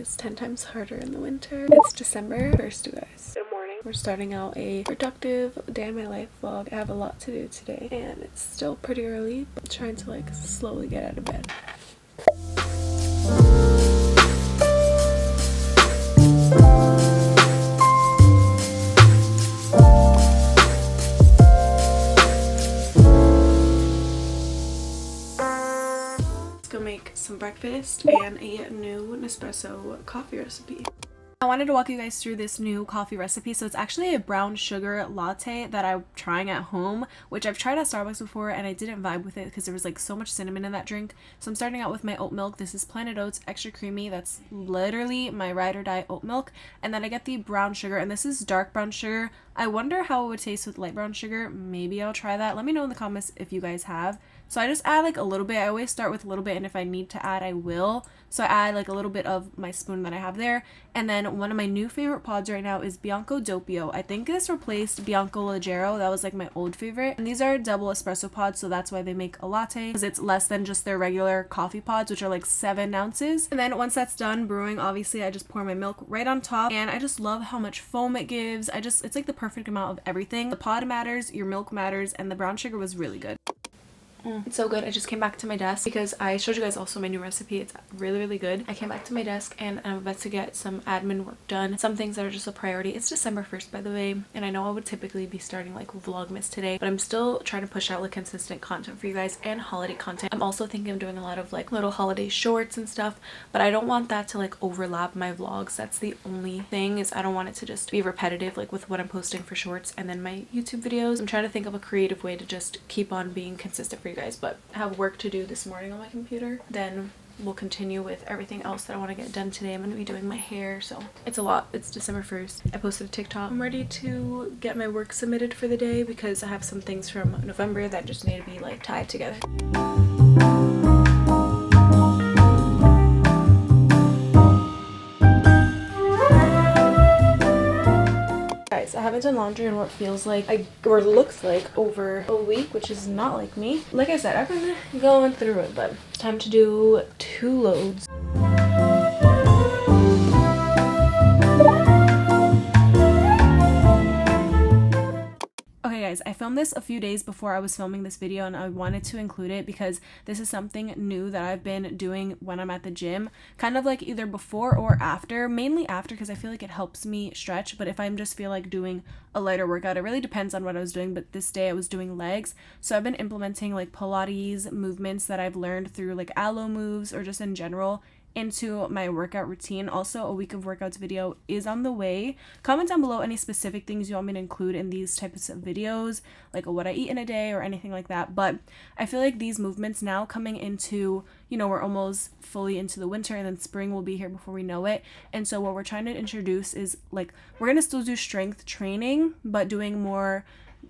is 10 times harder in the winter. It's December 1st, you guys. Good morning. We're starting out a productive day in my life vlog. I have a lot to do today and it's still pretty early, but I'm trying to like slowly get out of bed. Make some breakfast and a new Nespresso coffee recipe. I wanted to walk you guys through this new coffee recipe. So it's actually a brown sugar latte that I'm trying at home, which I've tried at Starbucks before and I didn't vibe with it because there was like so much cinnamon in that drink. So I'm starting out with my oat milk. This is Planet Oats extra creamy. That's literally my ride or die oat milk. And then I get the brown sugar, and this is dark brown sugar. I wonder how it would taste with light brown sugar. Maybe I'll try that. Let me know in the comments if you guys have. So I just add like a little bit. I always start with a little bit, and if I need to add, I will. So I add like a little bit of my spoon that I have there. And then one of my new favorite pods right now is Bianco Doppio. I think this replaced Bianco Leggero. That was like my old favorite. And these are double espresso pods, so that's why they make a latte, because it's less than just their regular coffee pods, which are like 7 ounces. And then once that's done brewing, obviously I just pour my milk right on top, and I just love how much foam it gives. It's like the perfect amount of everything. The pod matters, your milk matters, and the brown sugar was really good. It's so good. I just came back to my desk because I showed you guys also my new recipe. It's really good. I came back to my desk and I'm about to get some admin work done. Some things that are just a priority. It's December 1st, by the way, and I know I would typically be starting like Vlogmas today, but I'm still trying to push out like consistent content for you guys and holiday content. I'm also thinking of doing a lot of like little holiday shorts and stuff, but I don't want that to like overlap my vlogs. That's the only thing, is I don't want it to just be repetitive like with what I'm posting for shorts and then my YouTube videos. I'm trying to think of a creative way to just keep on being consistent for you guys, but I have work to do this morning on my computer. Then we'll continue with everything else that I want to get done today. I'm going to be doing my hair, so it's a lot. It's December 1st. I posted a TikTok. I'm ready to get my work submitted for the day because I have some things from November that just need to be like tied together. I haven't done laundry in what feels like or looks like over a week, which is not like me. Like I said, I've been going through it, but it's time to do 2 loads. Okay guys, I filmed this a few days before I was filming this video, and I wanted to include it because this is something new that I've been doing when I'm at the gym, kind of like either before or after, mainly after because I feel like it helps me stretch. But if I just feel like doing a lighter workout, it really depends on what I was doing, but this day I was doing legs. So I've been implementing like Pilates movements that I've learned through like aloe moves or just in general into my workout routine. Also, a week of workouts video is on the way. Comment down below any specific things you want me to include in these types of videos, like what I eat in a day or anything like that. But I feel like these movements now coming into, you know, we're almost fully into the winter and then spring will be here before we know it. And so what we're trying to introduce is like, we're gonna still do strength training, but doing more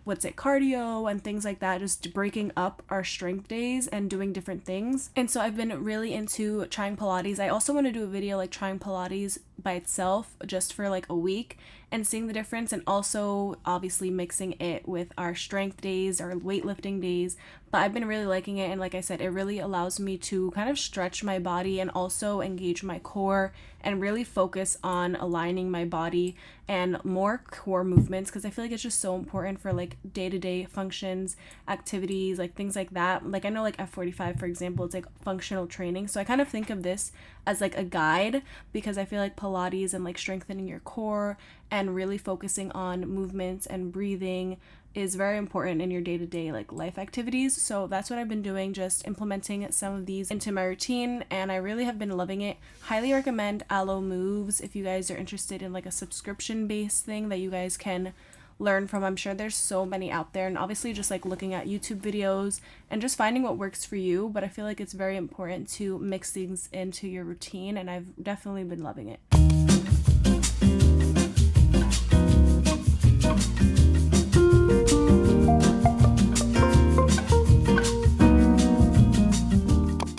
cardio and things like that, just breaking up our strength days and doing different things. And so I've been really into trying Pilates. I also want to do a video like trying Pilates by itself just for like a week and seeing the difference, and also obviously mixing it with our strength days, our weightlifting days. But I've been really liking it, and like I said, it really allows me to kind of stretch my body and also engage my core and really focus on aligning my body and more core movements, because I feel like it's just so important for like day-to-day functions, activities, like things like that. Like I know like F45, for example, it's like functional training. So I kind of think of this as like a guide, because I feel like Pilates and like strengthening your core and really focusing on movements and breathing is very important in your day-to-day like life activities. So that's what I've been doing, just implementing some of these into my routine, and I really have been loving it. Highly recommend Aloe Moves if you guys are interested in like a subscription based thing that you guys can learn from. I'm sure there's so many out there, and obviously just like looking at YouTube videos and just finding what works for you. But I feel like it's very important to mix things into your routine, and I've definitely been loving it.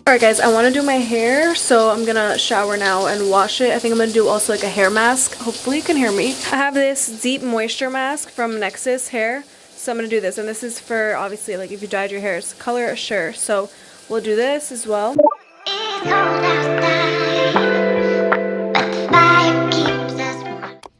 Alright guys, I want to do my hair, so I'm gonna shower now and wash it. I think I'm gonna do also like a hair mask. Hopefully you can hear me. I have this deep moisture mask from Nexus Hair, so I'm gonna do this, and this is for obviously like if you dyed your hair, it's color assure, so we'll do this as well. It's cold outside, but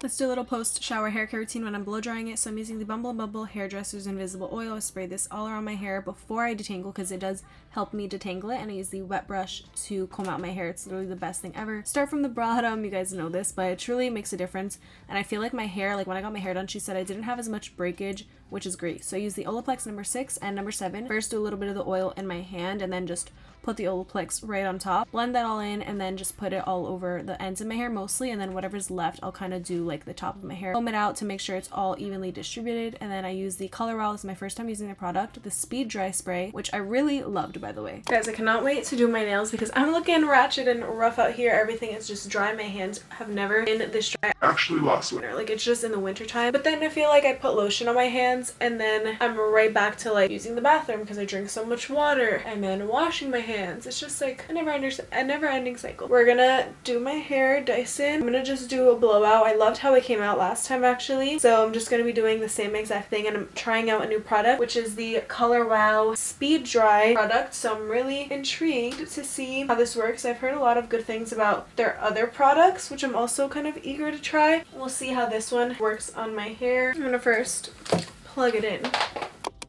Let's do a little post-shower hair care routine when I'm blow drying it. So I'm using the Bumble and Bubble Hairdresser's Invisible Oil. I spray this all around my hair before I detangle because it does help me detangle it. And I use the wet brush to comb out my hair. It's literally the best thing ever. Start from the bottom. You guys know this, but it truly makes a difference. And I feel like my hair, like when I got my hair done, she said I didn't have as much breakage, which is great. So I use the Olaplex number 6 and number 7. First, do a little bit of the oil in my hand and then just put the Olaplex right on top. Blend that all in and then just put it all over the ends of my hair mostly, and then whatever's left I'll kind of do like the top of my hair. Comb it out to make sure it's all evenly distributed, and then I use the Color Wow. This is my first time using the product, the Speed Dry Spray, which I really loved, by the way. Guys, I cannot wait to do my nails because I'm looking ratchet and rough out here. Everything is just dry. My hands have never been this dry. Actually last winter, like it's just in the winter time. But then I feel like I put lotion on my hands and then I'm right back to like using the bathroom because I drink so much water and then washing my hands. It's just like a never ending cycle. We're gonna do my hair Dyson. I'm gonna just do a blowout. I loved how it came out last time actually, so I'm just gonna be doing the same exact thing, and I'm trying out a new product, which is the Color Wow Speed Dry product. So I'm really intrigued to see how this works. I've heard a lot of good things about their other products, which I'm also kind of eager to try. We'll see how this one works on my hair. I'm gonna first plug it in.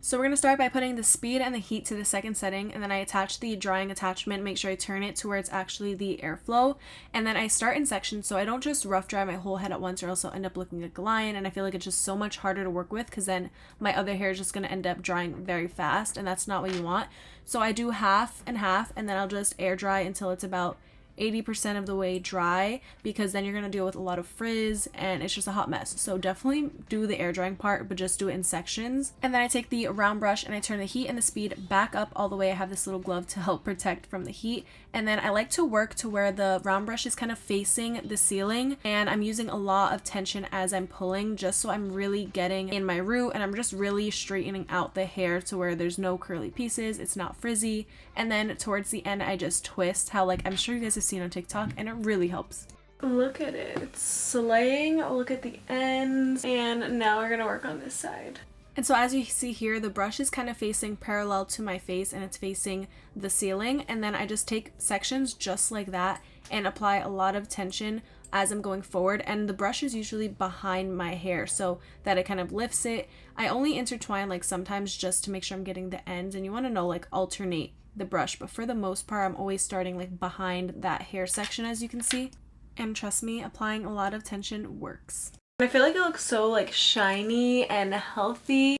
So we're going to start by putting the speed and the heat to the second setting, and then I attach the drying attachment, make sure I turn it to where it's actually the airflow, and then I start in sections so I don't just rough dry my whole head at once or else I'll end up looking like a lion, and I feel like it's just so much harder to work with because then my other hair is just going to end up drying very fast, and that's not what you want. So I do half and half, and then I'll just air dry until it's about 80% of the way dry, because then you're going to deal with a lot of frizz and it's just a hot mess. So definitely do the air drying part, but just do it in sections. And then I take the round brush and I turn the heat and the speed back up all the way. I have this little glove to help protect from the heat. And then I like to work to where the round brush is kind of facing the ceiling, and I'm using a lot of tension as I'm pulling, just so I'm really getting in my root and I'm just really straightening out the hair to where there's no curly pieces, it's not frizzy. And then towards the end I just twist, how like I'm sure you guys have seen on TikTok, and it really helps. Look at it, it's slaying. Look at the ends. And now we're gonna work on this side. And so as you see here, the brush is kind of facing parallel to my face and it's facing the ceiling. And then I just take sections just like that and apply a lot of tension as I'm going forward. And the brush is usually behind my hair so that it kind of lifts it. I only intertwine like sometimes just to make sure I'm getting the ends, and you want to know like alternate the brush, but for the most part I'm always starting like behind that hair section, as you can see. And trust me, applying a lot of tension works. I feel like it looks so like shiny and healthy.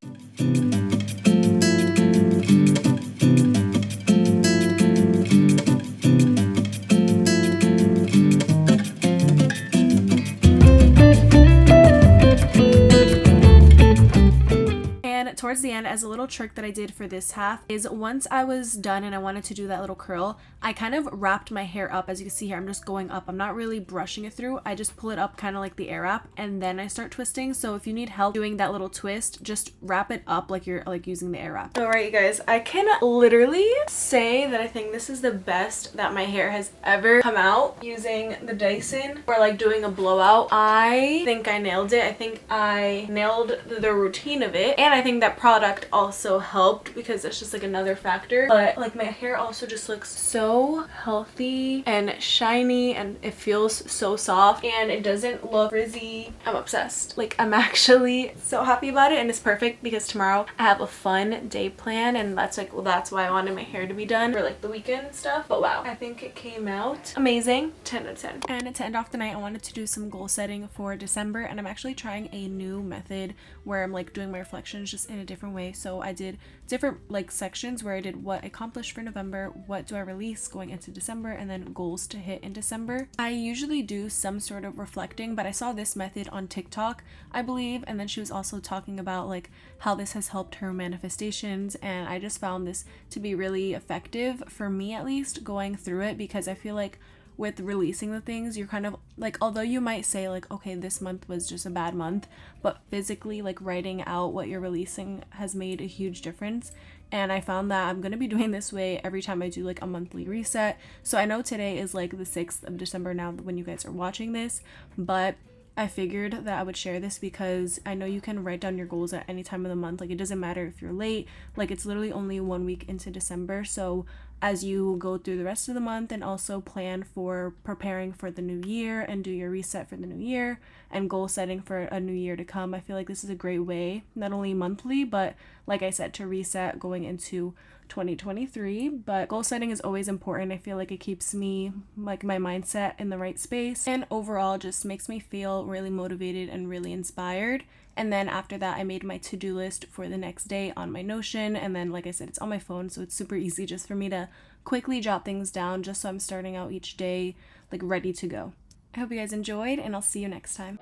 Towards the end, as a little trick that I did for this half, is once I was done and I wanted to do that little curl, I kind of wrapped my hair up. As you can see here, I'm just going up. I'm not really brushing it through. I just pull it up kind of like the air wrap, and then I start twisting. So if you need help doing that little twist, just wrap it up like you're like using the air wrap. Alright you guys, I can literally say that I think this is the best that my hair has ever come out using the Dyson or like doing a blowout. I think I nailed it. I think I nailed the routine of it, and I think that product also helped because it's just like another factor. But like my hair also just looks so healthy and shiny, and it feels so soft and it doesn't look frizzy. I'm obsessed. Like I'm actually so happy about it, and it's perfect because tomorrow I have a fun day plan, and that's like, well, that's why I wanted my hair to be done for like the weekend and stuff. But wow, I think it came out amazing. 10 out of 10. And to end off the night, I wanted to do some goal setting for December, and I'm actually trying a new method where I'm like doing my reflections just in a different way. So I did different like sections where I did what I accomplished for November, what do I release going into December, and then goals to hit in December. I usually do some sort of reflecting, but I saw this method on TikTok, I believe, and then she was also talking about like how this has helped her manifestations, and I just found this to be really effective for me, at least going through it, because I feel like with releasing the things, you're kind of like, although you might say like, okay, this month was just a bad month, but physically like writing out what you're releasing has made a huge difference. And I found that I'm going to be doing this way every time I do like a monthly reset. So I know today is like the 6th of December now when you guys are watching this, but I figured that I would share this because I know you can write down your goals at any time of the month. Like it doesn't matter if you're late, like it's literally only 1 week into December. So as you go through the rest of the month, and also plan for preparing for the new year and do your reset for the new year and goal setting for a new year to come. I feel like this is a great way, not only monthly, but like I said, to reset going into 2023. But goal setting is always important. I feel like it keeps me, like, my mindset in the right space, and overall just makes me feel really motivated and really inspired. And then after that, I made my to-do list for the next day on my Notion. And then, like I said, it's on my phone, so it's super easy just for me to quickly jot things down, just so I'm starting out each day, like, ready to go. I hope you guys enjoyed, and I'll see you next time.